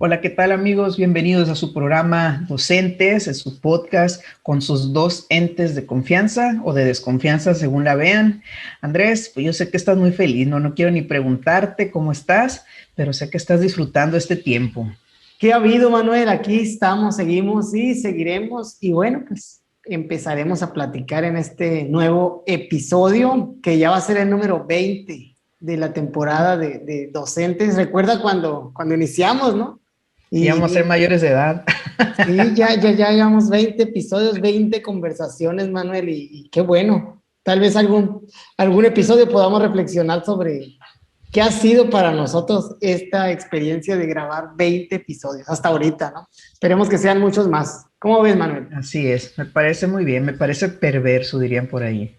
Hola, ¿qué tal amigos? Bienvenidos a su programa Docentes, en su podcast con sus dos entes de confianza o de desconfianza según la vean. Andrés, pues yo sé que estás muy feliz, no quiero ni preguntarte cómo estás, pero sé que estás disfrutando este tiempo. ¿Qué ha habido, Manuel? Aquí estamos, seguimos y seguiremos. Y bueno, pues empezaremos a platicar en este nuevo episodio que ya va a ser el número 20 de la temporada de docentes. Recuerda cuando iniciamos, ¿no? Y vamos a ser Y mayores de edad. sí, ya llevamos 20 episodios, 20 conversaciones, Manuel, y qué bueno. Tal vez algún episodio podamos reflexionar sobre ¿qué ha sido para nosotros esta experiencia de grabar 20 episodios hasta ahorita, ¿no? Esperemos que sean muchos más. ¿Cómo ves, Manuel? Así es, me parece muy bien, me parece perverso, dirían por ahí.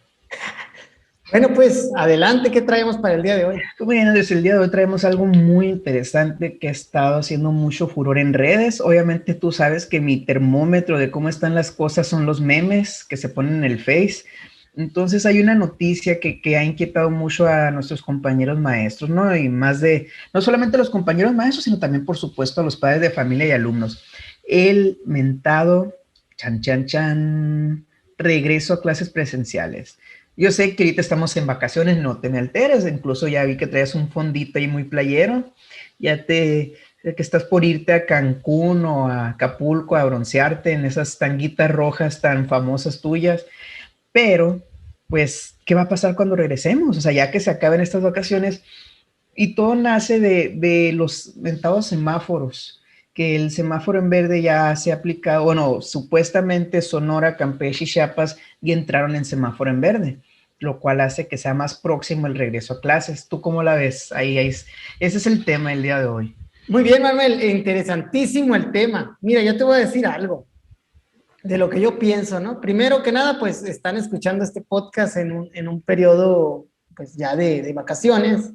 Bueno, pues adelante, ¿qué traemos para el día de hoy? Bueno, desde el día de hoy traemos algo muy interesante que ha estado haciendo mucho furor en redes. Obviamente tú sabes que mi termómetro de cómo están las cosas son los memes que se ponen en el Face. Entonces hay una noticia que ha inquietado mucho a nuestros compañeros maestros, ¿no? Y no solamente a los compañeros maestros, sino también, por supuesto, a los padres de familia y alumnos. El mentado, chan, chan, chan, regreso a clases presenciales. Yo sé que ahorita estamos en vacaciones, no te me alteres, incluso ya vi que traes un fondito ahí muy playero, que estás por irte a Cancún o a Acapulco a broncearte en esas tanguitas rojas tan famosas tuyas, pero pues, ¿qué va a pasar cuando regresemos? O sea, ya que se acaben estas vacaciones, y todo nace de los mentados semáforos, que el semáforo en verde ya se ha aplicado, bueno, supuestamente Sonora, Campeche y Chiapas ya entraron en semáforo en verde, lo cual hace que sea más próximo el regreso a clases. ¿Tú cómo la ves? Ese es el tema del día de hoy. Muy bien, Manuel, interesantísimo el tema. Mira, yo te voy a decir algo de lo que yo pienso, ¿no? Primero que nada, pues están escuchando este podcast en un periodo, pues ya de vacaciones.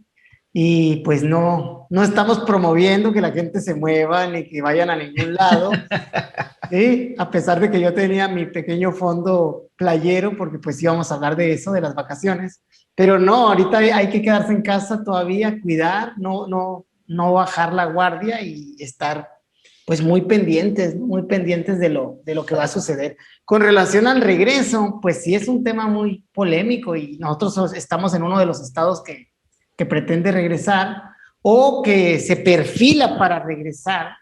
Y pues no estamos promoviendo que la gente se mueva ni que vayan a ningún lado. Sí, a pesar de que yo tenía mi pequeño fondo playero, porque pues íbamos a hablar de eso, de las vacaciones, pero no, ahorita hay que quedarse en casa todavía, cuidar, no bajar la guardia y estar pues muy pendientes de lo que va a suceder. Con relación al regreso, pues sí es un tema muy polémico y nosotros estamos en uno de los estados que pretende regresar o que se perfila para regresar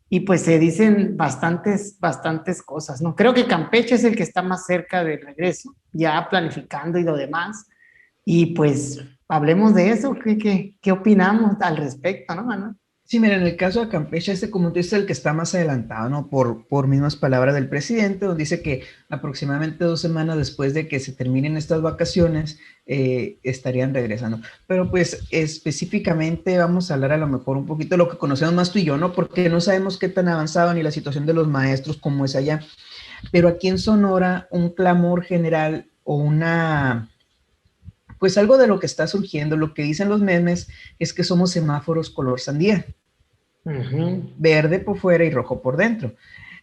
y pues se dicen bastantes cosas, ¿no? Creo que Campeche es el que está más cerca del regreso, ya planificando y lo demás. Y pues hablemos de eso, ¿qué opinamos al respecto, no, Manuel? Sí, mira, en el caso de Campeche, como tú dices, el que está más adelantado, ¿no? Por mismas palabras del presidente, donde dice que aproximadamente 2 semanas después de que se terminen estas vacaciones, estarían regresando. Pero pues específicamente vamos a hablar a lo mejor un poquito de lo que conocemos más tú y yo, ¿no? Porque no sabemos qué tan avanzado ni la situación de los maestros como es allá. Pero aquí en Sonora, un clamor general o pues algo de lo que está surgiendo, lo que dicen los memes, es que somos semáforos color sandía, Ujú. verde por fuera y rojo por dentro.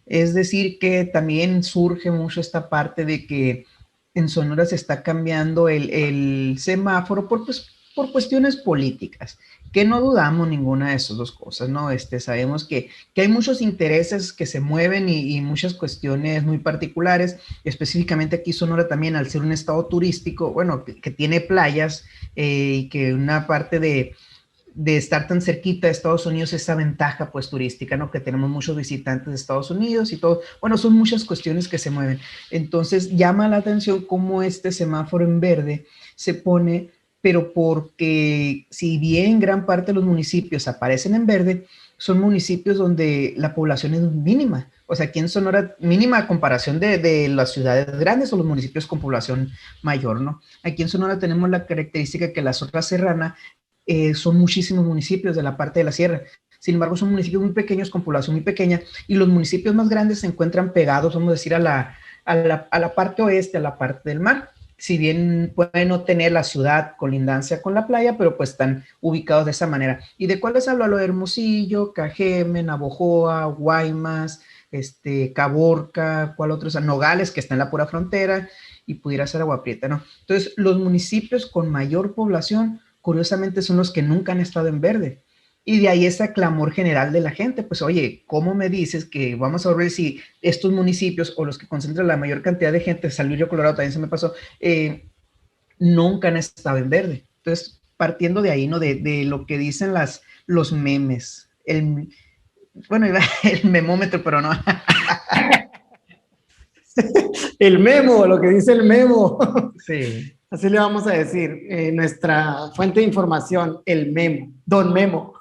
Es decir, que también surge mucho esta parte de que en Sonora se está cambiando el semáforo por cuestiones políticas, que no dudamos ninguna de esas dos cosas, ¿no? Sabemos que hay muchos intereses que se mueven y muchas cuestiones muy particulares, específicamente aquí Sonora también, al ser un estado turístico, bueno, que tiene playas y que una parte de estar tan cerquita de Estados Unidos, esa ventaja pues turística, ¿no? Que tenemos muchos visitantes de Estados Unidos y todo. Bueno, son muchas cuestiones que se mueven. Entonces llama la atención cómo este semáforo en verde se pone, pero porque si bien gran parte de los municipios aparecen en verde, son municipios donde la población es mínima. O sea, aquí en Sonora, mínima a comparación de las ciudades grandes o los municipios con población mayor, ¿no? Aquí en Sonora tenemos la característica que la zona serrana son muchísimos municipios de la parte de la sierra. Sin embargo, son municipios muy pequeños con población muy pequeña y los municipios más grandes se encuentran pegados, vamos a decir, a la parte oeste, a la parte del mar. Si bien pueden no tener la ciudad colindancia con la playa, pero pues están ubicados de esa manera. ¿Y de cuáles hablo? Lo de Hermosillo, Cajeme, Navojoa, Guaymas, Caborca, ¿cuál otro? O sea, Nogales, que está en la pura frontera, y pudiera ser Agua Prieta, ¿no? Entonces, los municipios con mayor población curiosamente son los que nunca han estado en verde. Y de ahí ese clamor general de la gente, pues oye, ¿cómo me dices que vamos a ver si estos municipios o los que concentran la mayor cantidad de gente, San Luis Río Colorado también se me pasó, nunca han estado en verde? Entonces, partiendo de ahí, ¿no? De lo que dicen los memes, bueno, el memómetro, pero no. El memo, lo que dice el memo. Sí. Así le vamos a decir, nuestra fuente de información, el memo, don Memo.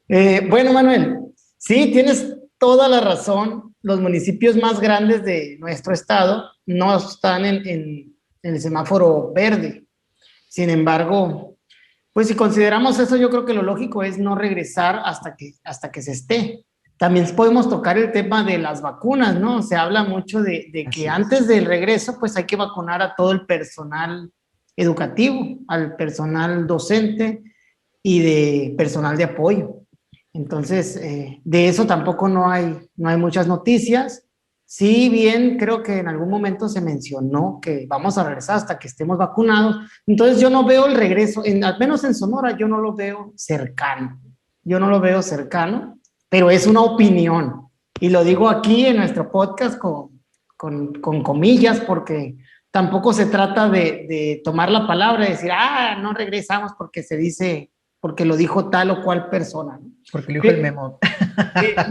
Bueno, Manuel, sí, tienes toda la razón. Los municipios más grandes de nuestro estado no están en el semáforo verde. Sin embargo, pues si consideramos eso, yo creo que lo lógico es no regresar hasta que se esté. También podemos tocar el tema de las vacunas, ¿no? Se habla mucho de que antes del regreso, pues hay que vacunar a todo el personal educativo, al personal docente y de personal de apoyo. Entonces, de eso tampoco no hay muchas noticias. Si bien creo que en algún momento se mencionó que vamos a regresar hasta que estemos vacunados, entonces yo no veo el regreso, al menos en Sonora yo no lo veo cercano. Yo no lo veo cercano, pero es una opinión. Y lo digo aquí en nuestro podcast con comillas, porque tampoco se trata de tomar la palabra y decir, no regresamos porque se dice, porque lo dijo tal o cual persona, ¿no? Porque lo dijo el memo.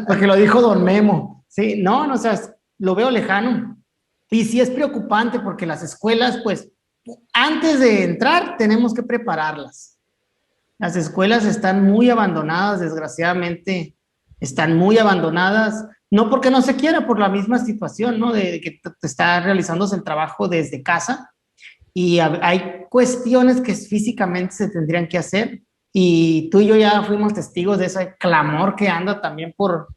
Porque lo dijo don Memo. Sí, no, o sea, lo veo lejano. Y sí es preocupante porque las escuelas, pues, antes de entrar, tenemos que prepararlas. Las escuelas están muy abandonadas, desgraciadamente, están muy abandonadas, no porque no se quiera, por la misma situación, ¿no? De que te está realizándose el trabajo desde casa y hay cuestiones que físicamente se tendrían que hacer y tú y yo ya fuimos testigos de ese clamor que anda también por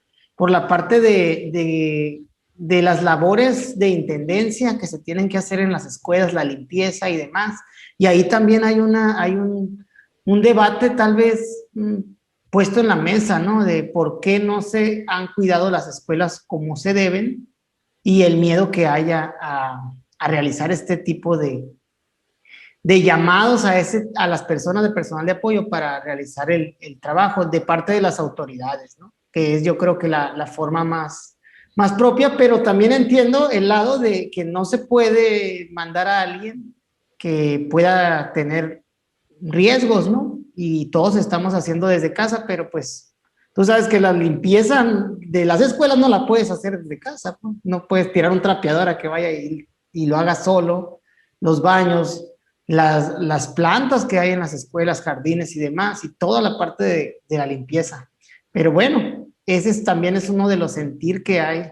la parte de las labores de intendencia que se tienen que hacer en las escuelas, la limpieza y demás. Y ahí también hay un debate tal vez puesto en la mesa, ¿no? De por qué no se han cuidado las escuelas como se deben y el miedo que haya a realizar este tipo de llamados a las personas de personal de apoyo para realizar el trabajo de parte de las autoridades, ¿no? Que es yo creo que la forma más propia, pero también entiendo el lado de que no se puede mandar a alguien que pueda tener riesgos, ¿no? Y todos estamos haciendo desde casa, pero pues tú sabes que la limpieza de las escuelas no la puedes hacer desde casa, ¿no? No puedes tirar un trapeador a que vaya y lo haga solo, los baños, las plantas que hay en las escuelas, jardines y demás, y toda la parte de la limpieza. Pero bueno, ese también es uno de los sentir que hay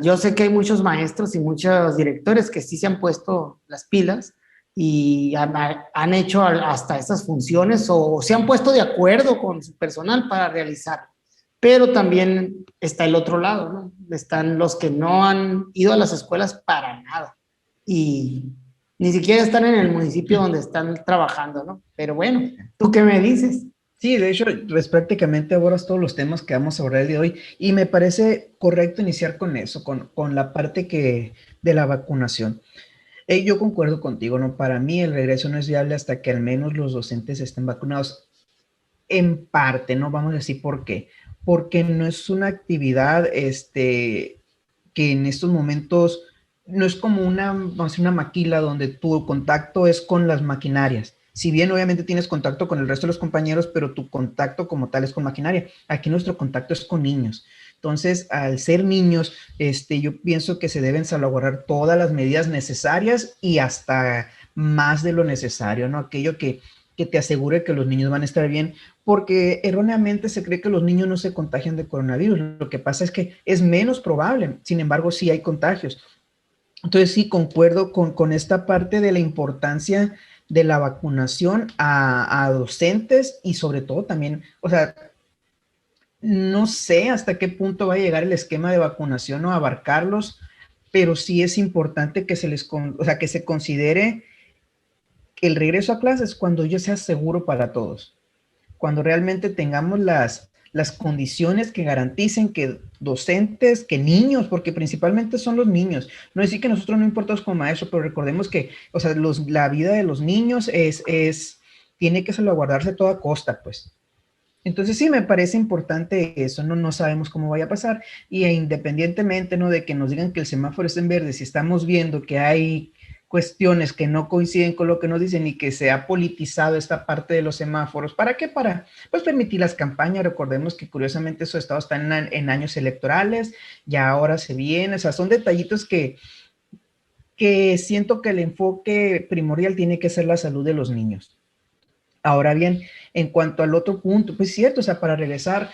yo sé que hay muchos maestros y muchos directores que sí se han puesto las pilas y han hecho hasta esas funciones o se han puesto de acuerdo con su personal para realizar. Pero también está el otro lado, ¿no? Están los que no han ido a las escuelas para nada y ni siquiera están en el municipio donde están trabajando, ¿no? Pero bueno, ¿tú qué me dices? Sí, de hecho, pues prácticamente abordas todos los temas que vamos a hablar el día de hoy y me parece correcto iniciar con eso, con la parte de la vacunación. Yo concuerdo contigo, ¿no? Para mí el regreso no es viable hasta que al menos los docentes estén vacunados. En parte, ¿no? Vamos a decir por qué. Porque no es una actividad que en estos momentos no es como vamos a decir, una maquila donde tu contacto es con las maquinarias. Si bien obviamente tienes contacto con el resto de los compañeros, pero tu contacto como tal es con maquinaria. Aquí nuestro contacto es con niños. Entonces, al ser niños, yo pienso que se deben salvaguardar todas las medidas necesarias y hasta más de lo necesario, ¿no? Aquello que te asegure que los niños van a estar bien, porque erróneamente se cree que los niños no se contagian de coronavirus. Lo que pasa es que es menos probable, sin embargo, sí hay contagios. Entonces, sí, concuerdo con esta parte de la importancia de la vacunación a docentes y sobre todo también, o sea, no sé hasta qué punto va a llegar el esquema de vacunación o abarcarlos, pero sí es importante que que se considere el regreso a clases cuando ya sea seguro para todos, cuando realmente tengamos las condiciones que garanticen que docentes, que niños, porque principalmente son los niños, no decir que nosotros no importamos como maestros, pero recordemos que, o sea, la vida de los niños tiene que salvaguardarse a toda costa, pues. Entonces sí me parece importante eso, no, no sabemos cómo vaya a pasar y independientemente, ¿no?, de que nos digan que el semáforo está en verde, si estamos viendo que hay cuestiones que no coinciden con lo que nos dicen y que se ha politizado esta parte de los semáforos, ¿para qué? Para pues permitir las campañas. Recordemos que curiosamente esos estados están en años electorales, ya ahora se viene, o sea, son detallitos que siento que el enfoque primordial tiene que ser la salud de los niños. Ahora bien, en cuanto al otro punto, pues es cierto, o sea, para regresar,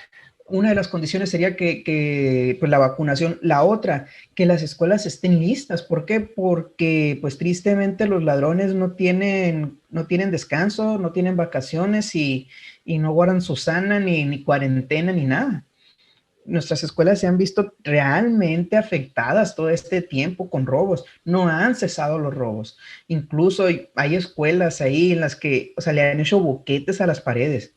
una de las condiciones sería que pues la vacunación, la otra, que las escuelas estén listas. ¿Por qué? Porque pues tristemente los ladrones no tienen descanso, no tienen vacaciones y no guardan su sana ni cuarentena ni nada. Nuestras escuelas se han visto realmente afectadas todo este tiempo con robos. No han cesado los robos. Incluso hay escuelas ahí en las que, o sea, le han hecho boquetes a las paredes.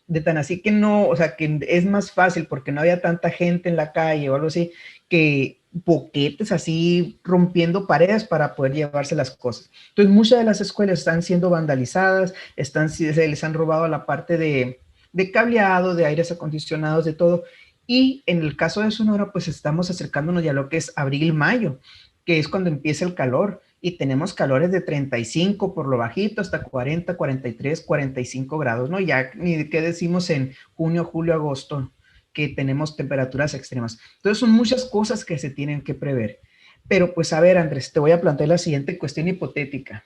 De tan así que no, o sea, que es más fácil porque no había tanta gente en la calle o algo así, que boquetes así rompiendo paredes para poder llevarse las cosas. Entonces, muchas de las escuelas están siendo vandalizadas, se les han robado la parte de cableado, de aires acondicionados, de todo. Y en el caso de Sonora, pues estamos acercándonos ya a lo que es abril, mayo, que es cuando empieza el calor. Y tenemos calores de 35 por lo bajito hasta 40, 43, 45 grados, ¿no? Ya ni qué decimos en junio, julio, agosto, que tenemos temperaturas extremas. Entonces son muchas cosas que se tienen que prever. Pero pues a ver, Andrés, te voy a plantear la siguiente cuestión hipotética.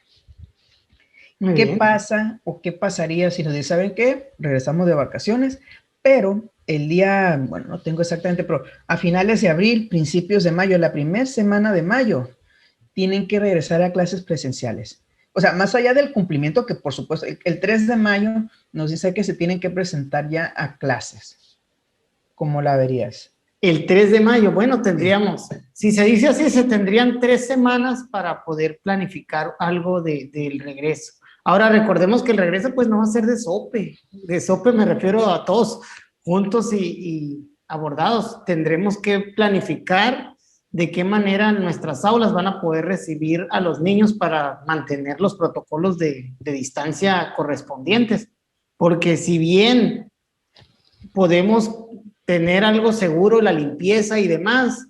Muy ¿Qué bien. pasa o qué pasaría si nos dicen, ¿saben qué? Regresamos de vacaciones, pero el día, bueno, no tengo exactamente, pero a finales de abril, principios de mayo, la primera semana de mayo, tienen que regresar a clases presenciales. O sea, más allá del cumplimiento que por supuesto, el 3 de mayo nos dice que se tienen que presentar ya a clases. ¿Cómo la verías? El 3 de mayo, bueno, Sí. tendríamos, si se dice así, se tendrían 3 semanas para poder planificar algo del regreso. Ahora recordemos que el regreso pues no va a ser de sope me refiero a todos juntos y abordados. Tendremos que planificar de qué manera nuestras aulas van a poder recibir a los niños para mantener los protocolos de distancia correspondientes. Porque si bien podemos tener algo seguro, la limpieza y demás,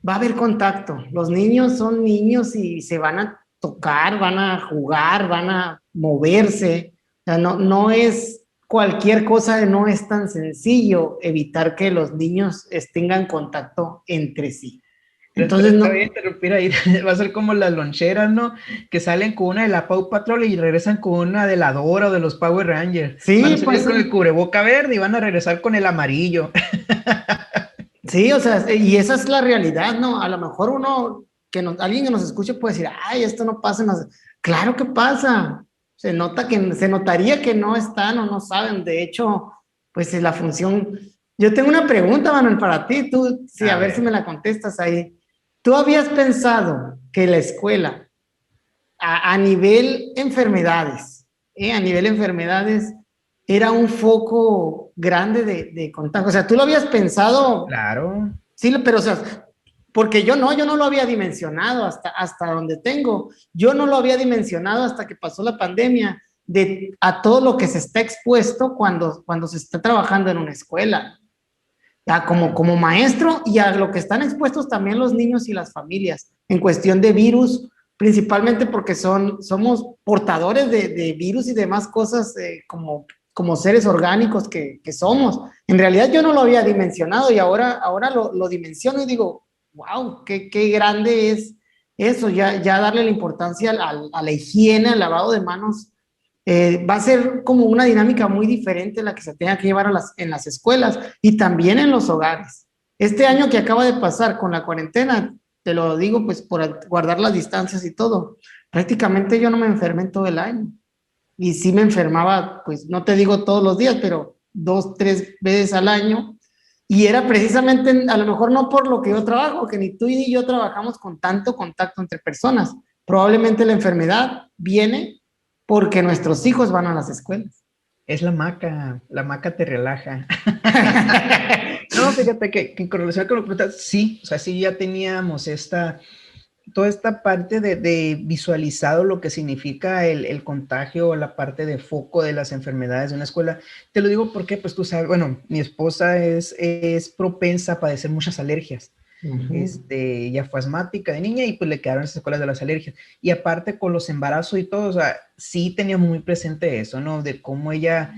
va a haber contacto. Los niños son niños y se van a tocar, van a jugar, van a moverse. O sea, no es cualquier cosa, no es tan sencillo evitar que los niños tengan contacto entre sí. Entonces, Te voy a no. interrumpir ahí, va a ser como las loncheras, ¿no? Que salen con una de la Paw Patrol y regresan con una de la Dora o de los Power Rangers. Van a Sí, salir pues con el cubreboca verde y van a regresar con el amarillo. sí, o sea, y esa es la realidad, ¿no? A lo mejor alguien que nos escuche puede decir, ay, esto no pasa en las... Claro que pasa. Se notaría que no están o no saben. De hecho, pues es la función. Yo tengo una pregunta, Manuel, para ti. Tú, sí, a A ver si me ver. la contestas ahí. ¿Tú habías pensado que la escuela, a nivel enfermedades, a nivel enfermedades, era un foco grande de contagio? O sea, ¿tú lo habías pensado? Claro. Sí, pero o sea, porque yo no lo había dimensionado hasta donde tengo. Yo no lo había dimensionado hasta que pasó la pandemia, a todo lo que se está expuesto cuando se está trabajando en una escuela, ya como maestro, y a lo que están expuestos también los niños y las familias en cuestión de virus, principalmente porque somos portadores de virus y demás cosas, como seres orgánicos que somos. En realidad yo no lo había dimensionado y ahora lo dimensiono y digo, wow, qué grande es eso, ya darle la importancia a la higiene, al lavado de manos. Va a ser como una dinámica muy diferente la que se tenga que llevar en las escuelas y también en los hogares. Este año que acaba de pasar con la cuarentena, te lo digo pues por guardar las distancias y todo, prácticamente yo no me enfermé en todo el año. Y sí me enfermaba, pues no te digo todos los días, pero 2, 3 veces al año. Y era precisamente, a lo mejor no por lo que yo trabajo, que ni tú ni yo trabajamos con tanto contacto entre personas. Probablemente la enfermedad viene porque nuestros hijos van a las escuelas. Es la maca te relaja. No, fíjate que con relación con lo que preguntas, sí, o sea, sí ya teníamos toda esta parte de visualizado lo que significa el contagio, la parte de foco de las enfermedades de una escuela. Te lo digo porque, pues tú sabes, bueno, mi esposa es propensa a padecer muchas alergias. Ella fue asmática de niña y pues le quedaron esas secuelas de las alergias. Y aparte con los embarazos y todo, o sea, sí tenía muy presente eso, ¿no? De cómo ella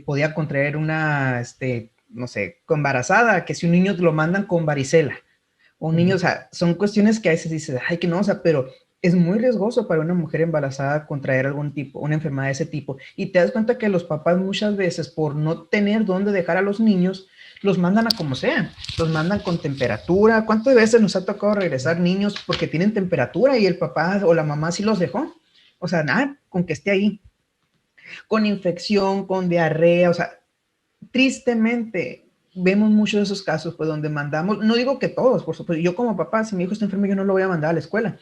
podía contraer una, no sé, embarazada, que si un niño lo mandan con varicela, o un niño, o sea, son cuestiones que a veces dices, ay, que no, o sea, pero es muy riesgoso para una mujer embarazada contraer algún tipo, una enfermedad de ese tipo. Y te das cuenta que los papás muchas veces, por no tener dónde dejar a los niños, los mandan a como sea, los mandan con temperatura. ¿Cuántas veces nos ha tocado regresar niños porque tienen temperatura y el papá o la mamá sí los dejó? O sea, nada, con que esté ahí, con infección, con diarrea, o sea, tristemente vemos muchos de esos casos, pues donde mandamos, no digo que todos, por supuesto, yo como papá, si mi hijo está enfermo, yo no lo voy a mandar a la escuela,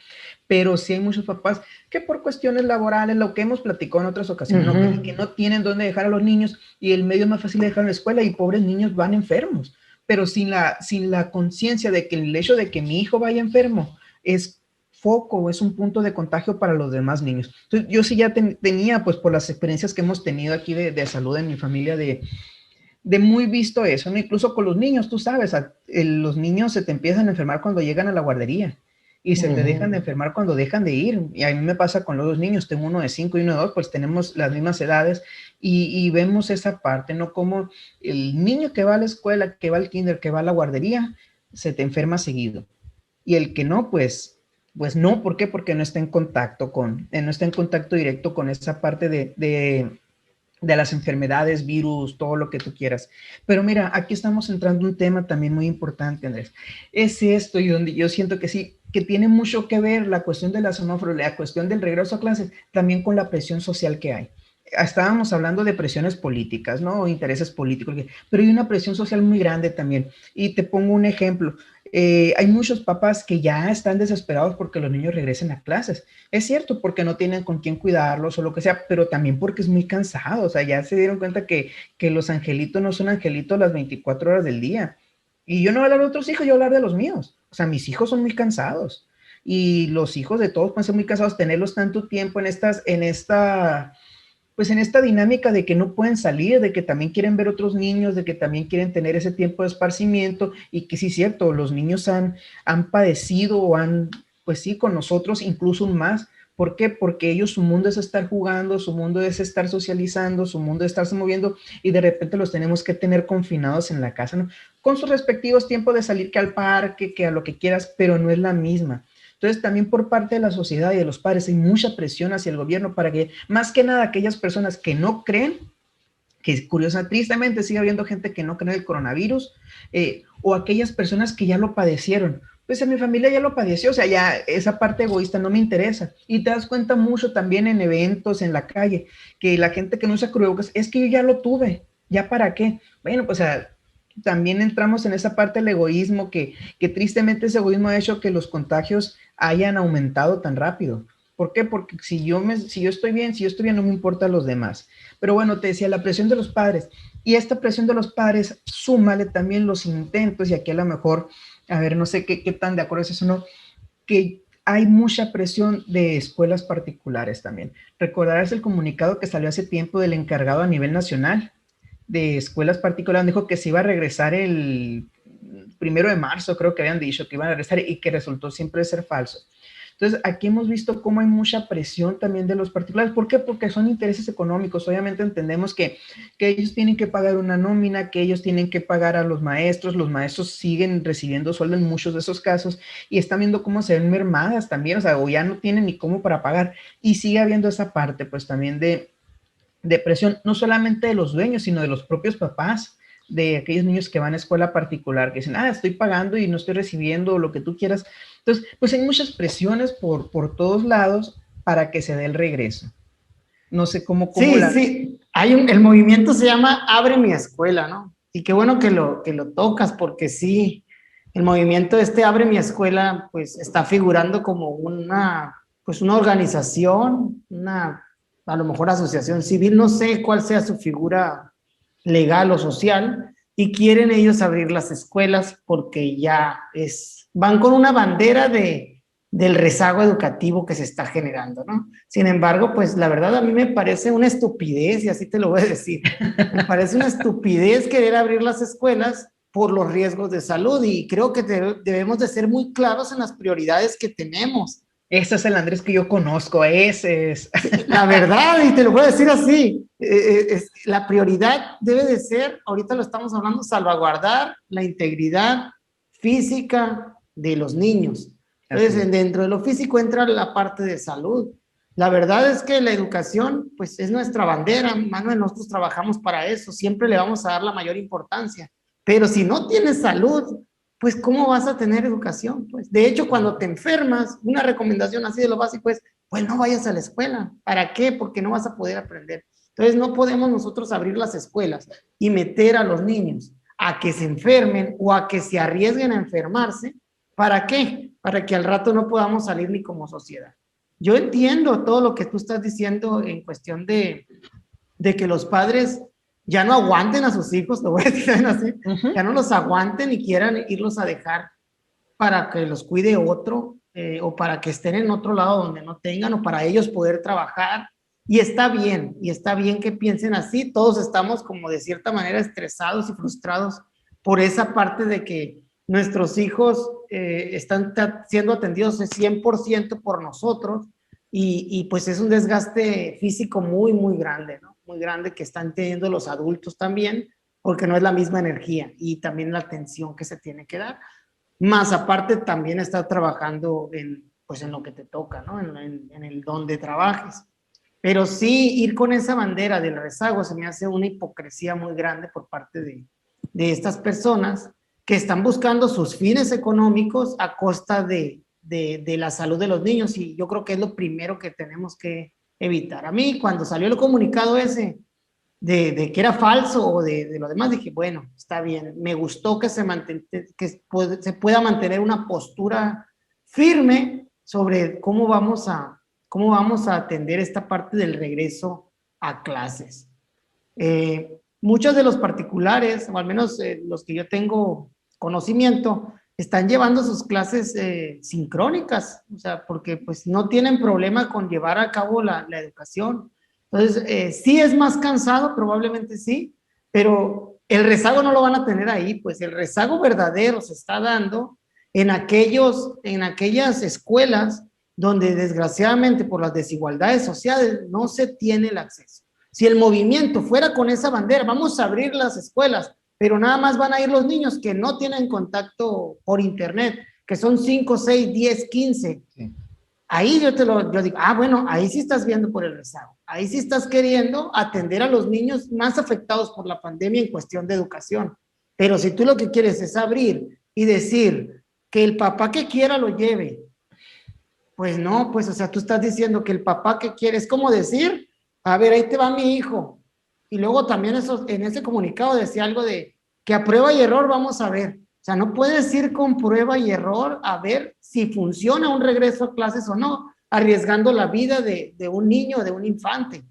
pero sí hay muchos papás que por cuestiones laborales, lo que hemos platicado en otras ocasiones, que no tienen dónde dejar a los niños y el medio es más fácil de dejar en la escuela y pobres niños van enfermos, pero sin la conciencia de que el hecho de que mi hijo vaya enfermo es foco, es un punto de contagio para los demás niños. Entonces, yo sí ya tenía, pues por las experiencias que hemos tenido aquí de salud en mi familia, de muy visto eso, ¿no? Incluso con los niños, tú sabes, los niños se te empiezan a enfermar cuando llegan a la guardería y se te dejan de enfermar cuando dejan de ir. Y a mí me pasa con los dos niños, tengo uno de 5 y uno de 2, pues tenemos las mismas edades y vemos esa parte, ¿no? Como el niño que va a la escuela, que va al kinder, que va a la guardería, se te enferma seguido. Y el que no, pues no, ¿por qué? Porque no está en contacto no está en contacto directo con esa parte de las enfermedades, virus, todo lo que tú quieras. Pero mira, aquí estamos entrando en un tema también muy importante, Andrés. Es esto y donde yo siento que sí, que tiene mucho que ver la cuestión de la semáforo, la cuestión del regreso a clases, también con la presión social que hay. Estábamos hablando de presiones políticas, ¿no? O intereses políticos, pero hay una presión social muy grande también. Y te pongo un ejemplo. Hay muchos papás que ya están desesperados porque los niños regresen a clases. Es cierto, porque no tienen con quién cuidarlos o lo que sea, pero también porque es muy cansado. O sea, ya se dieron cuenta que los angelitos no son angelitos las 24 horas del día. Y yo no voy a hablar de otros hijos, yo voy a hablar de los míos. O sea, mis hijos son muy cansados. Y los hijos de todos pueden ser muy cansados, tenerlos tanto tiempo pues en esta dinámica de que no pueden salir, de que también quieren ver otros niños, de que también quieren tener ese tiempo de esparcimiento y que sí es cierto, los niños han padecido o han, pues sí, con nosotros incluso más. ¿Por qué? Porque ellos, su mundo es estar jugando, su mundo es estar socializando, su mundo es estarse moviendo y de repente los tenemos que tener confinados en la casa, ¿no? Con sus respectivos tiempos de salir que al parque, que a lo que quieras, pero no es la misma. Entonces, también por parte de la sociedad y de los padres hay mucha presión hacia el gobierno para que, más que nada, aquellas personas que no creen, que curiosa, tristemente sigue habiendo gente que no cree en el coronavirus, o aquellas personas que ya lo padecieron. Pues en mi familia ya lo padeció, o sea, ya esa parte egoísta no me interesa. Y te das cuenta mucho también en eventos, en la calle, que la gente que no usa cubrebocas, es que yo ya lo tuve, ¿ya para qué? Bueno, pues también entramos en esa parte del egoísmo que tristemente ese egoísmo ha hecho que los contagios hayan aumentado tan rápido. ¿Por qué? Porque si yo estoy bien, no me importa a los demás. Pero bueno, te decía, la presión de los padres. Y esta presión de los padres, súmale también los intentos, y aquí a lo mejor, a ver, no sé qué tan de acuerdo es eso o no, que hay mucha presión de escuelas particulares también. Recordarás el comunicado que salió hace tiempo del encargado a nivel nacional de escuelas particulares, dijo que se iba a regresar el 1 de marzo, creo que habían dicho que iban a regresar y que resultó siempre ser falso. Entonces, aquí hemos visto cómo hay mucha presión también de los particulares. ¿Por qué? Porque son intereses económicos. Obviamente entendemos que ellos tienen que pagar una nómina, que ellos tienen que pagar a los maestros siguen recibiendo sueldo en muchos de esos casos y están viendo cómo se ven mermadas también, o sea, o ya no tienen ni cómo para pagar. Y sigue habiendo esa parte, pues también de presión, no solamente de los dueños, sino de los propios papás, de aquellos niños que van a escuela particular, que dicen, estoy pagando y no estoy recibiendo lo que tú quieras. Entonces, pues hay muchas presiones por todos lados para que se dé el regreso. No sé cómo Sí, la... sí, el movimiento se llama Abre mi escuela, ¿no? Y qué bueno que lo tocas, porque sí, el movimiento Abre mi escuela, pues está figurando como pues una organización, a lo mejor asociación civil, no sé cuál sea su figura legal o social, y quieren ellos abrir las escuelas porque van con una bandera del rezago educativo que se está generando, ¿no? Sin embargo, pues la verdad a mí me parece una estupidez, y así te lo voy a decir, me parece una estupidez querer abrir las escuelas por los riesgos de salud, y creo que debemos de ser muy claros en las prioridades que tenemos. Ese es el Andrés que yo conozco, ese es. La verdad, y te lo voy a decir así, la prioridad debe de ser, ahorita lo estamos hablando, salvaguardar la integridad física de los niños. Entonces, dentro de lo físico entra la parte de salud. La verdad es que la educación, pues es nuestra bandera, Manuel, nosotros trabajamos para eso, siempre le vamos a dar la mayor importancia. Pero si no tienes salud, pues ¿cómo vas a tener educación? Pues de hecho, cuando te enfermas, una recomendación así de lo básico es, pues no vayas a la escuela. ¿Para qué? Porque no vas a poder aprender. Entonces no podemos nosotros abrir las escuelas y meter a los niños a que se enfermen o a que se arriesguen a enfermarse. ¿Para qué? Para que al rato no podamos salir ni como sociedad. Yo entiendo todo lo que tú estás diciendo en cuestión de que los padres ya no aguanten a sus hijos, lo voy a decir así, ya no los aguanten y quieran irlos a dejar para que los cuide otro, o para que estén en otro lado donde no tengan, o para ellos poder trabajar. Y está bien que piensen así. Todos estamos como de cierta manera estresados y frustrados por esa parte de que nuestros hijos están siendo atendidos 100% por nosotros, y pues es un desgaste físico muy, muy grande, ¿no? Muy grande que están teniendo los adultos también, porque no es la misma energía y también la atención que se tiene que dar. Más aparte también estar trabajando pues en lo que te toca, ¿no? En el donde trabajes. Pero sí, ir con esa bandera del rezago se me hace una hipocresía muy grande por parte de estas personas que están buscando sus fines económicos a costa de la salud de los niños, y yo creo que es lo primero que tenemos que evitar. A mí, cuando salió el comunicado ese de que era falso o de lo demás, dije, bueno, está bien, me gustó que se pueda mantener una postura firme sobre cómo vamos a atender esta parte del regreso a clases. Muchos de los particulares, o al menos los que yo tengo conocimiento, están llevando sus clases sincrónicas, o sea, porque pues no tienen problema con llevar a cabo la educación. Entonces, sí es más cansado, probablemente sí, pero el rezago no lo van a tener ahí, pues el rezago verdadero se está dando en aquellas escuelas donde desgraciadamente por las desigualdades sociales no se tiene el acceso. Si el movimiento fuera con esa bandera, vamos a abrir las escuelas, pero nada más van a ir los niños que no tienen contacto por internet, que son 5, 6, 10, 15. Sí. Ahí yo digo, bueno, ahí sí estás viendo por el rezago. Ahí sí estás queriendo atender a los niños más afectados por la pandemia en cuestión de educación. Pero si tú lo que quieres es abrir y decir que el papá que quiera lo lleve, pues no, pues, o sea, tú estás diciendo que el papá que quiere, es como decir, a ver, ahí te va mi hijo. Y luego también en ese comunicado decía algo de que a prueba y error vamos a ver. O sea, no puedes ir con prueba y error a ver si funciona un regreso a clases o no, arriesgando la vida de un niño, de un infante.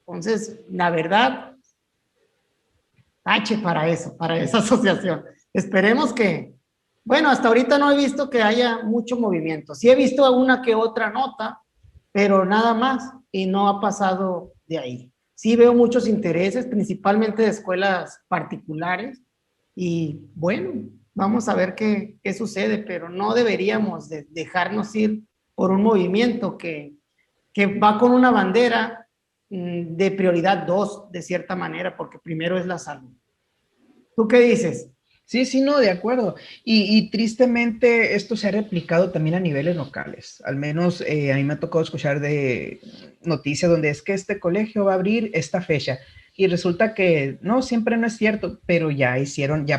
Entonces, la verdad, tache para eso, para esa asociación. Esperemos que, bueno, hasta ahorita no he visto que haya mucho movimiento. Sí he visto una que otra nota, pero nada más, y no ha pasado de ahí. Sí veo muchos intereses, principalmente de escuelas particulares, y bueno, vamos a ver qué sucede, pero no deberíamos dejarnos ir por un movimiento que va con una bandera de prioridad 2, de cierta manera, porque primero es la salud. ¿Tú qué dices? Sí, sí, no, de acuerdo. Y tristemente esto se ha replicado también a niveles locales. Al menos a mí me ha tocado escuchar de noticias donde es que este colegio va a abrir esta fecha. Y resulta que no, siempre no es cierto, pero ya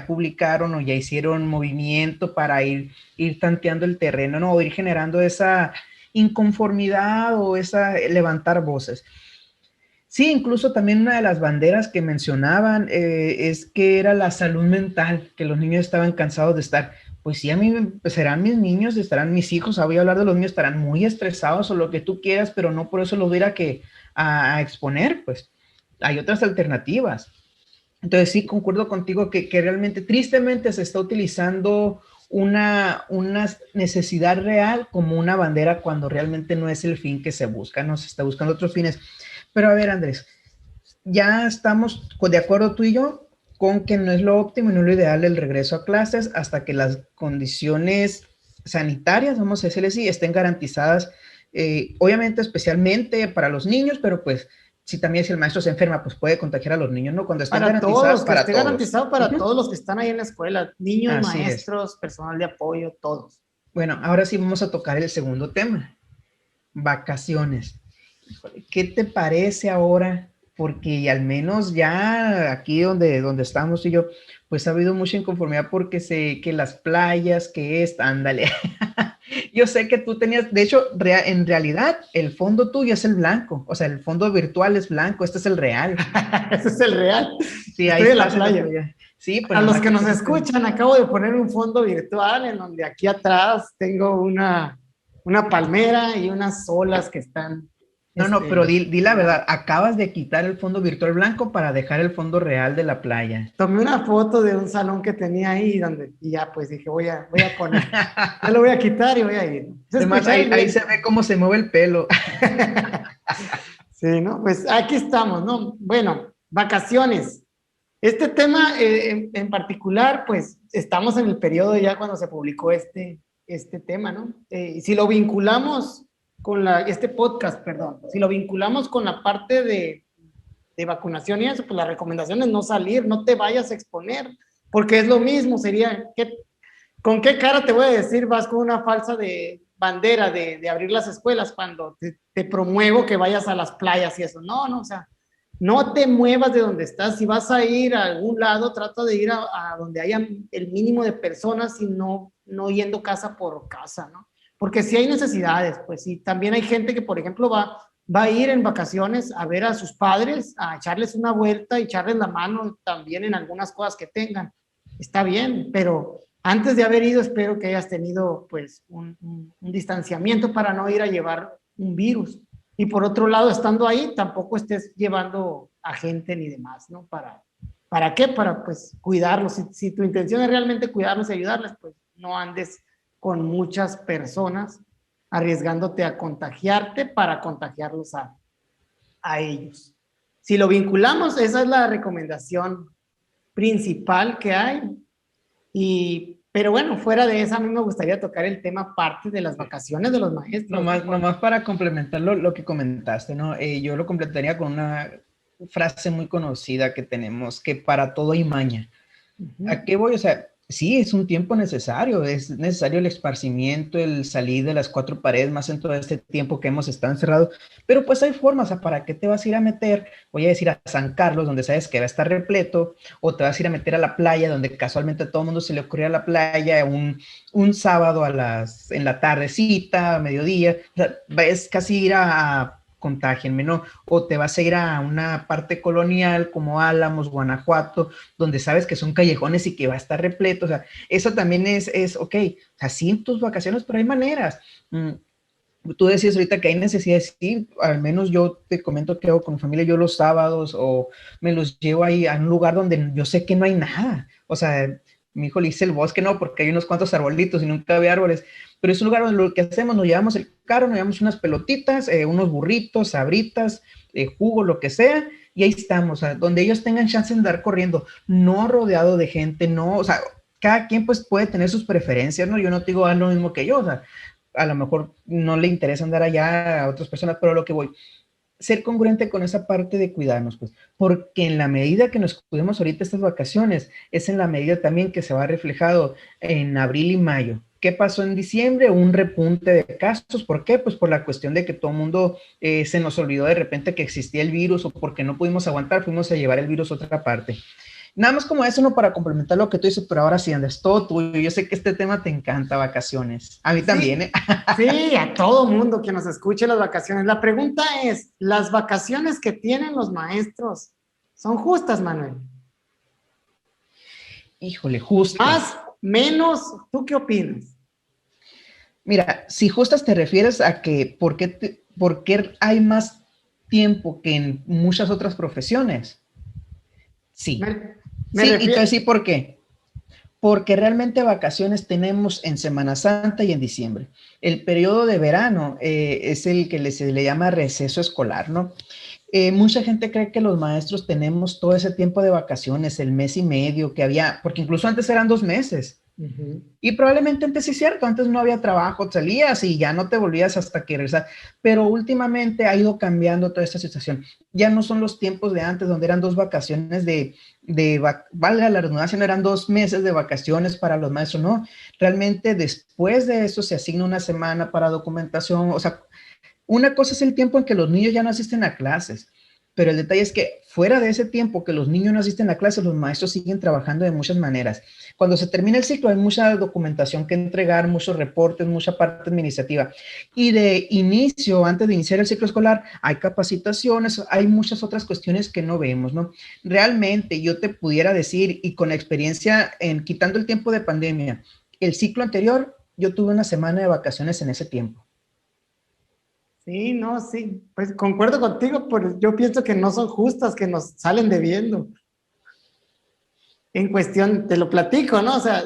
publicaron o ya hicieron movimiento para ir tanteando el terreno, ¿no? O ir generando esa inconformidad o levantar voces. Sí, incluso también una de las banderas que mencionaban es que era la salud mental, que los niños estaban cansados de estar. Pues sí, a mí pues serán mis niños, estarán mis hijos, voy a hablar de los niños, estarán muy estresados o lo que tú quieras, pero no por eso los voy a exponer, pues hay otras alternativas. Entonces sí, concuerdo contigo que realmente, tristemente, se está utilizando una necesidad real como una bandera cuando realmente no es el fin que se busca, no se está buscando otros fines. Pero a ver, Andrés, ya estamos de acuerdo tú y yo con que no es lo óptimo y no es lo ideal el regreso a clases hasta que las condiciones sanitarias, vamos a decirle así, estén garantizadas, obviamente especialmente para los niños, pero pues si también si el maestro se enferma, pues puede contagiar a los niños, ¿no? Cuando estén Para garantizadas todos, que para esté todos. garantizado para Uh-huh. todos los que están ahí en la escuela, niños, Así es. maestros, personal de apoyo, todos. Bueno, ahora sí vamos a tocar el segundo tema, vacaciones. ¿Qué te parece ahora? Porque al menos ya aquí donde estamos y yo, pues ha habido mucha inconformidad porque sé que las playas, que ándale. Yo sé que tú tenías, de hecho, en realidad el fondo tuyo es el blanco, o sea, el fondo virtual es blanco, este es el real. Ese es el real. Sí, ahí Estoy en la estás en la playa. playa. Sí, pues A los que nos que escuchan, acabo de poner un fondo virtual en donde aquí atrás tengo una palmera y unas olas que están. No, pero di la verdad, acabas de quitar el fondo virtual blanco para dejar el fondo real de la playa. Tomé una foto de un salón que tenía ahí y ya pues dije, voy a poner, ya lo voy a quitar y voy a ir. Además, ahí se ve cómo se mueve el pelo. Sí, ¿no? Pues aquí estamos, ¿no? Bueno, vacaciones. Este tema en particular, pues estamos en el periodo ya cuando se publicó este tema, ¿no? Si lo vinculamos con este podcast, perdón, si lo vinculamos con la parte de vacunación y eso, pues la recomendación es no salir, no te vayas a exponer, porque es lo mismo, sería, ¿con qué cara te voy a decir vas con una falsa de bandera de abrir las escuelas cuando te promuevo que vayas a las playas y eso? No, o sea, no te muevas de donde estás. Si vas a ir a algún lado, trata de ir a donde haya el mínimo de personas y no yendo casa por casa, ¿no? Porque si hay necesidades, pues sí, también hay gente que, por ejemplo, va a ir en vacaciones a ver a sus padres, a echarles una vuelta y echarles la mano también en algunas cosas que tengan. Está bien, pero antes de haber ido, espero que hayas tenido pues un distanciamiento para no ir a llevar un virus. Y por otro lado, estando ahí, tampoco estés llevando a gente ni demás, ¿no? ¿Para qué? Para pues cuidarlos. Si tu intención es realmente cuidarlos y ayudarles, pues no andes con muchas personas arriesgándote a contagiarte para contagiarlos a ellos. Si lo vinculamos, esa es la recomendación principal que hay. Pero bueno, fuera de esa, a mí me gustaría tocar el tema parte de las vacaciones de los maestros. Nomás para complementar lo que comentaste, ¿no? Yo lo completaría con una frase muy conocida que tenemos, que para todo hay maña. ¿A qué voy? O sea, sí, es un tiempo necesario, es necesario el esparcimiento, el salir de las cuatro paredes, más en todo este tiempo que hemos estado encerrados, pero pues hay formas, o sea, ¿para qué te vas a ir a meter? Voy a decir a San Carlos, donde sabes que va a estar repleto, o te vas a ir a meter a la playa, donde casualmente a todo el mundo se le ocurrió a la playa un sábado en la tardecita, a mediodía, o sea, es casi ir a contagienme, ¿no? O te vas a ir a una parte colonial como Álamos, Guanajuato, donde sabes que son callejones y que va a estar repleto, o sea, eso también es ok, o sea, sí en tus vacaciones, pero hay maneras. Tú decías ahorita que hay necesidades, sí, al menos yo te comento que hago con mi familia, yo los sábados o me los llevo ahí a un lugar donde yo sé que no hay nada, o sea, mi hijo le dice el bosque, no, porque hay unos cuantos arbolitos y nunca había árboles, pero es un lugar donde lo que hacemos, nos llevamos el carro, nos llevamos unas pelotitas, unos burritos, sabritas, jugo, lo que sea, y ahí estamos, o sea, donde ellos tengan chance de andar corriendo, no rodeado de gente, no, o sea, cada quien pues puede tener sus preferencias, ¿no? Yo no te digo lo mismo que yo, o sea, a lo mejor no le interesa andar allá a otras personas, pero a lo que voy, ser congruente con esa parte de cuidarnos, pues, porque en la medida que nos cuidemos ahorita estas vacaciones, es en la medida también que se va reflejado en abril y mayo. ¿Qué pasó en diciembre? Un repunte de casos. ¿Por qué? Pues por la cuestión de que todo el mundo se nos olvidó de repente que existía el virus o porque no pudimos aguantar, fuimos a llevar el virus a otra parte. Nada más como eso, no para complementar lo que tú dices, pero ahora sí, Andrés, todo tuyo. Yo sé que este tema te encanta, vacaciones. A mí sí, también, ¿eh? Sí, a todo mundo que nos escuche las vacaciones. La pregunta es, ¿las vacaciones que tienen los maestros son justas, Manuel? Híjole, justas. Más, menos, ¿tú qué opinas? Mira, si justas te refieres a que ¿por qué hay más tiempo que en muchas otras profesiones? Sí. Me sí, y te voy a decir por qué. porque realmente vacaciones tenemos en Semana Santa y en diciembre. El periodo de verano es el que se le llama receso escolar, ¿no? Mucha gente cree que los maestros tenemos todo ese tiempo de vacaciones, el mes y medio que había, porque incluso antes eran 2 meses. Y probablemente antes sí es cierto, antes no había trabajo, salías y ya no te volvías hasta que regresar, pero últimamente ha ido cambiando toda esta situación. Ya no son los tiempos de antes donde eran 2 vacaciones valga la redundancia, no eran 2 meses de vacaciones para los maestros, no. Realmente después de eso se asigna una semana para documentación, o sea, una cosa es el tiempo en que los niños ya no asisten a clases, pero el detalle es que fuera de ese tiempo que los niños no asisten a clases, los maestros siguen trabajando de muchas maneras. Cuando se termina el ciclo hay mucha documentación que entregar, muchos reportes, mucha parte administrativa. Y de inicio, antes de iniciar el ciclo escolar, hay capacitaciones, hay muchas otras cuestiones que no vemos, ¿no? Realmente yo te pudiera decir, y con la experiencia en quitando el tiempo de pandemia, el ciclo anterior, yo tuve una semana de vacaciones en ese tiempo. Sí, no, sí, pues concuerdo contigo, pero yo pienso que no son justas, que nos salen debiendo. En cuestión, te lo platico, ¿no? O sea,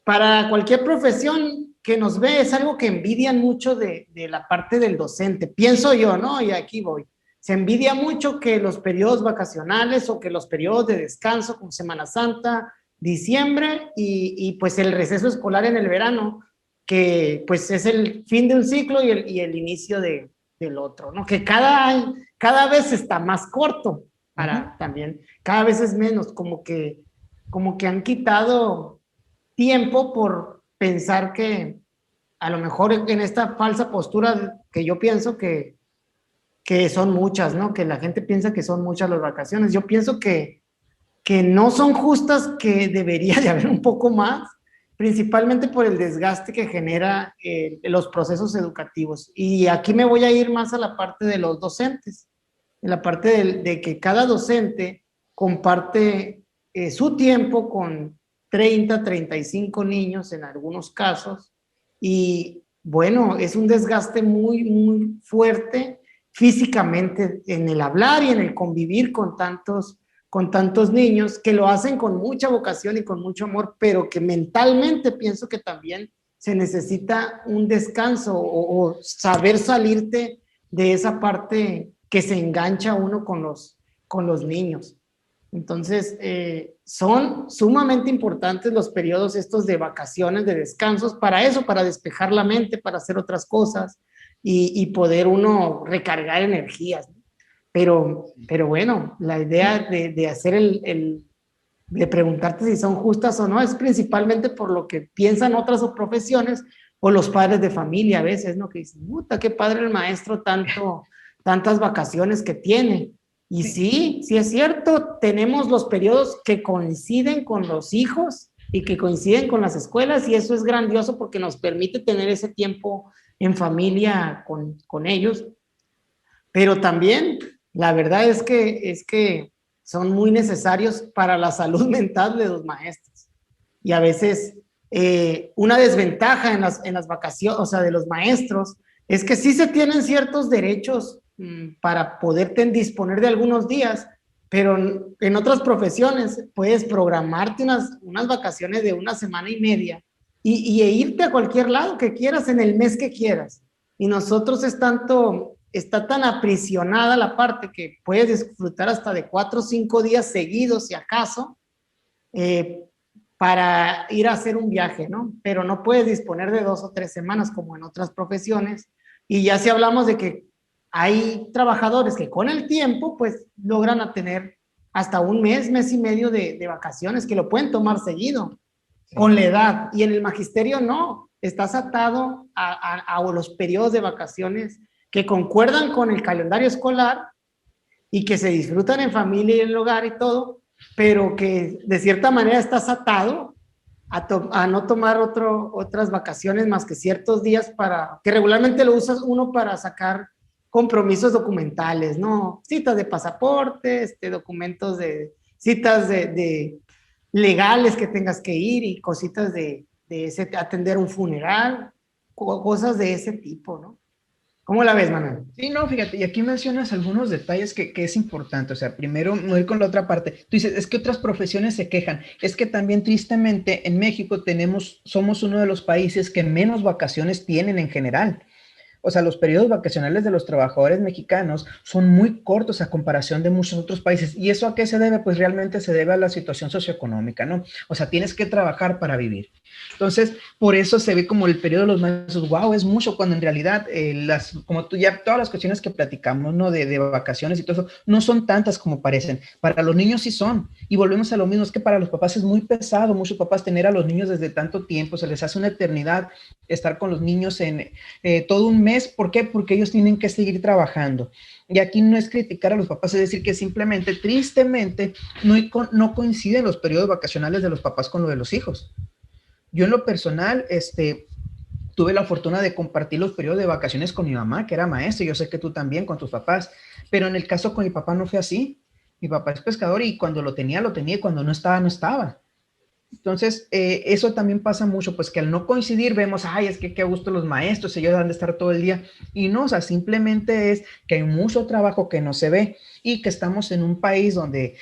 para cualquier profesión que nos ve es algo que envidian mucho de la parte del docente, pienso yo, ¿no? Y aquí voy. Se envidia mucho que los periodos vacacionales o que los periodos de descanso como Semana Santa, diciembre y pues el receso escolar en el verano, que pues es el fin de un ciclo y el inicio del otro, ¿no? Que cada vez está más corto para también, cada vez es menos, como que han quitado tiempo por pensar que a lo mejor en esta falsa postura que yo pienso que son muchas, ¿no? Que la gente piensa que son muchas las vacaciones. Yo pienso que no son justas, que debería de haber un poco más, principalmente por el desgaste que genera los procesos educativos. Y aquí me voy a ir más a la parte de los docentes, en la parte de que cada docente comparte su tiempo con 35 niños en algunos casos, y bueno, es un desgaste muy, muy fuerte físicamente en el hablar y en el convivir con tantos niños que lo hacen con mucha vocación y con mucho amor, pero que mentalmente pienso que también se necesita un descanso o saber salirte de esa parte que se engancha uno con los niños. Entonces, son sumamente importantes los periodos estos de vacaciones, de descansos, para eso, para despejar la mente, para hacer otras cosas y poder uno recargar energías. Pero bueno, la idea de hacer de preguntarte si son justas o no es principalmente por lo que piensan otras profesiones o los padres de familia a veces, ¿no? Que dicen, puta, qué padre el maestro, tantas vacaciones que tiene. Y sí, sí es cierto, tenemos los periodos que coinciden con los hijos y que coinciden con las escuelas, y eso es grandioso porque nos permite tener ese tiempo en familia con ellos. Pero también la verdad es que son muy necesarios para la salud mental de los maestros. Y a veces una desventaja en las vacaciones, o sea, de los maestros, es que sí se tienen ciertos derechos para poder disponer de algunos días, pero en otras profesiones puedes programarte unas vacaciones de una semana y media e irte a cualquier lado que quieras en el mes que quieras. Y nosotros está tan aprisionada la parte que puedes disfrutar hasta de 4 o 5 días seguidos, si acaso, para ir a hacer un viaje, ¿no? Pero no puedes disponer de 2 o 3 semanas como en otras profesiones. Y ya si hablamos de que hay trabajadores que con el tiempo, pues logran a tener hasta un mes y medio de vacaciones, que lo pueden tomar seguido, con la edad. Y en el magisterio no, estás atado a los periodos de vacaciones que concuerdan con el calendario escolar y que se disfrutan en familia y en el hogar y todo, pero que de cierta manera estás atado a no tomar otras vacaciones más que ciertos días que regularmente lo usas uno para sacar compromisos documentales, ¿no? Citas de pasaportes, documentos citas de legales que tengas que ir y cositas de atender un funeral, cosas de ese tipo, ¿no? ¿Cómo la ves, Manuel? Sí, no, fíjate, y aquí mencionas algunos detalles que es importante, o sea, primero no ir con la otra parte. Tú dices, es que otras profesiones se quejan, es que también tristemente en México somos uno de los países que menos vacaciones tienen en general. O sea, los periodos vacacionales de los trabajadores mexicanos son muy cortos a comparación de muchos otros países. ¿Y eso a qué se debe? Pues realmente se debe a la situación socioeconómica, ¿no? O sea, tienes que trabajar para vivir. Entonces, por eso se ve como el periodo de los maestros, wow, es mucho, cuando en realidad, como tú ya, todas las cuestiones que platicamos, ¿no? De vacaciones y todo eso, no son tantas como parecen. Para los niños sí son. Y volvemos a lo mismo, es que para los papás es muy pesado, muchos papás tener a los niños desde tanto tiempo, se les hace una eternidad estar con los niños en todo un mes. ¿Por qué? Porque ellos tienen que seguir trabajando. Y aquí no es criticar a los papás, es decir que simplemente, tristemente, no coinciden los periodos vacacionales de los papás con lo de los hijos. Yo en lo personal, tuve la fortuna de compartir los periodos de vacaciones con mi mamá, que era maestra, y yo sé que tú también con tus papás, pero en el caso con mi papá no fue así. Mi papá es pescador y cuando lo tenía, y cuando no estaba, no estaba. Entonces, eso también pasa mucho, pues que al no coincidir vemos, ay, es que qué gusto los maestros, ellos han de estar todo el día. Y no, o sea, simplemente es que hay mucho trabajo que no se ve y que estamos en un país donde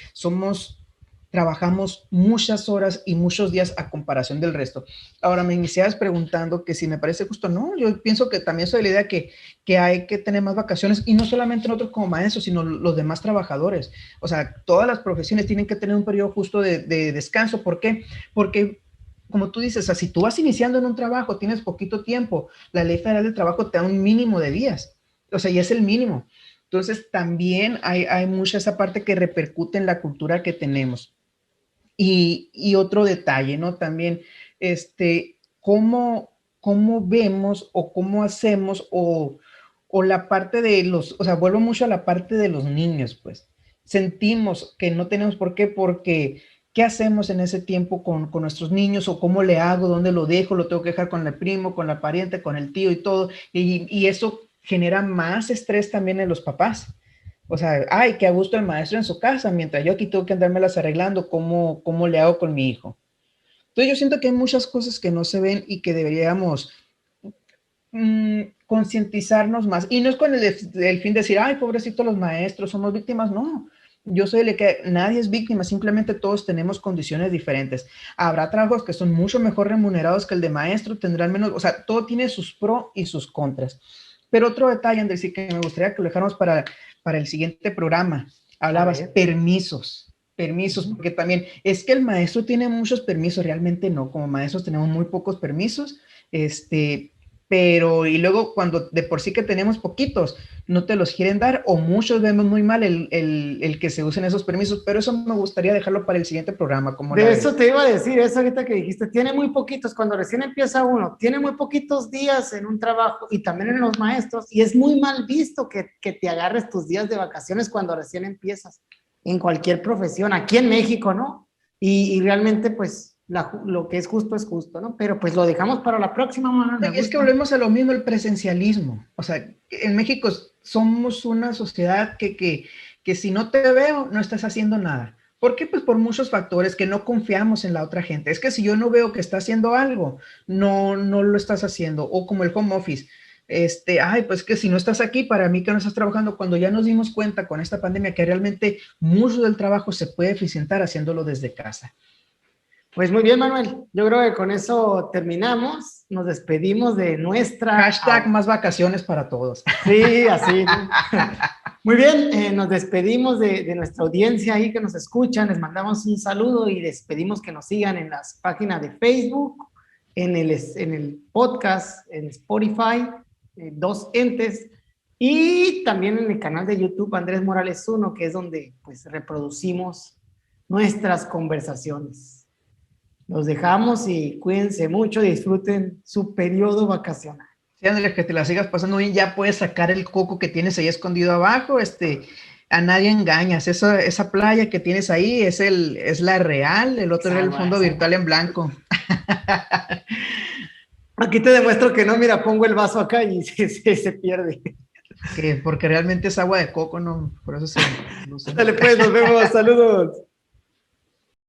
trabajamos muchas horas y muchos días a comparación del resto. Ahora me iniciabas preguntando que si me parece justo, no, yo pienso que también soy de la idea que hay que tener más vacaciones y no solamente nosotros como maestros, sino los demás trabajadores. O sea, todas las profesiones tienen que tener un periodo justo de descanso. ¿Por qué? Porque como tú dices, o sea, si tú vas iniciando en un trabajo, tienes poquito tiempo, la Ley Federal del Trabajo te da un mínimo de días, o sea, y es el mínimo. Entonces, también hay mucha esa parte que repercute en la cultura que tenemos. Y otro detalle, ¿no? También, cómo vemos o cómo hacemos o la parte de o sea, vuelvo mucho a la parte de los niños, pues. Sentimos que no tenemos por qué, porque ¿qué hacemos en ese tiempo con nuestros niños? ¿O cómo le hago? ¿Dónde lo dejo? ¿Lo tengo que dejar con el primo, con la pariente, con el tío y todo? Y eso genera más estrés también en los papás. O sea, ay, qué a gusto el maestro en su casa, mientras yo aquí tengo que andármelas arreglando, ¿cómo le hago con mi hijo? Entonces yo siento que hay muchas cosas que no se ven y que deberíamos concientizarnos más. Y no es con el fin de decir, ay, pobrecitos los maestros, somos víctimas, no. Yo soy el que nadie es víctima, simplemente todos tenemos condiciones diferentes. Habrá trabajos que son mucho mejor remunerados que el de maestro, tendrán menos, o sea, todo tiene sus pros y sus contras. Pero otro detalle, Andrés, y que me gustaría que lo dejáramos para el siguiente programa. Hablabas permisos, porque también es que el maestro tiene muchos permisos, realmente no, como maestros tenemos muy pocos permisos, pero y luego cuando de por sí que tenemos poquitos, no te los quieren dar o muchos vemos muy mal el que se usen esos permisos, pero eso me gustaría dejarlo para el siguiente programa. De eso te iba a decir, eso ahorita que dijiste, tiene muy poquitos, cuando recién empieza uno, tiene muy poquitos días en un trabajo y también en los maestros, y es muy mal visto que te agarres tus días de vacaciones cuando recién empiezas, en cualquier profesión, aquí en México, ¿no? Y realmente, pues, lo que es justo, ¿no? Pero pues lo dejamos para la próxima, mano. Es que volvemos a lo mismo, el presencialismo. O sea, en México somos una sociedad que si no te veo, no estás haciendo nada. ¿Por qué? Pues por muchos factores que no confiamos en la otra gente. Es que si yo no veo que está haciendo algo, no lo estás haciendo. O como el home office. Ay, pues que si no estás aquí, para mí que no estás trabajando, cuando ya nos dimos cuenta con esta pandemia que realmente mucho del trabajo se puede eficientar haciéndolo desde casa. Pues muy bien, Manuel. Yo creo que con eso terminamos. Nos despedimos de nuestra... Hashtag más vacaciones para todos. Sí, así. Muy bien, nos despedimos de nuestra audiencia ahí que nos escuchan. Les mandamos un saludo y les pedimos que nos sigan en las páginas de Facebook, en el podcast, en Spotify, Dos Entes, y también en el canal de YouTube Andrés Morales 1, que es donde pues reproducimos nuestras conversaciones. Los dejamos y cuídense mucho, disfruten su periodo vacacional. Sí, Andrés, que te la sigas pasando bien, ya puedes sacar el coco que tienes ahí escondido abajo, a nadie engañas, esa playa que tienes ahí es la real, el otro es el fondo virtual en blanco. Aquí te demuestro que no, mira, pongo el vaso acá y se pierde. Porque realmente es agua de coco, no, por eso se... Dale pues, nos vemos, saludos.